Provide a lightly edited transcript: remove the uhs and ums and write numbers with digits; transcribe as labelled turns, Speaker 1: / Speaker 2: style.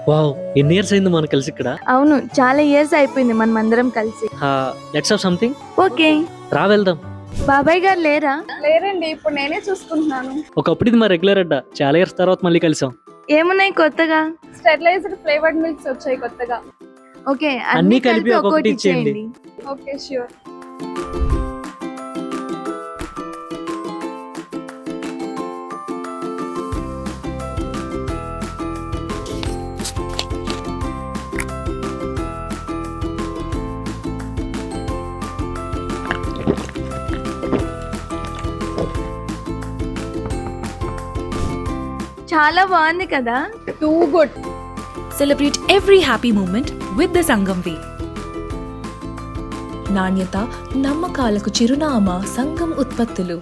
Speaker 1: Wow! ఎన్ని years అయింది మనం కలిసి ఇక్కడ?
Speaker 2: అవును, చాలా ఇయర్స్ అయిపోయింది మనం అందరం కలిసి.
Speaker 1: Let's have something.
Speaker 2: ఓకే.
Speaker 1: రా వెళ్దాం.
Speaker 2: బాబాయ్ గారు లేరా?
Speaker 3: లేరండి, ఇప్పుడు నేనే చూసుకుంటున్నాను.
Speaker 1: ఒకప్పుడు ఇది మా రెగ్యులర్ అడ్డా. చాలా ఇయర్స్ తర్వాత మళ్ళీ కలిసాం.
Speaker 2: ఏమున్నాయి కొత్తగా?
Speaker 3: స్టెరిలైజ్డ్ ఫ్లేవర్డ్ మిల్క్స్ వచ్చాయి కొత్తగా.
Speaker 2: ఓకే,
Speaker 1: అన్నీ కలిపి ఒక్కొక్కటి ఇచ్చేయండి.
Speaker 3: Okay, sure.
Speaker 2: చాలా బాగుంది కదా.
Speaker 3: Too good.
Speaker 4: Celebrate every happy moment with the Sangam Way. నాణ్యత, నమ్మకాలకు చిరునామా సంగం ఉత్పత్తులు.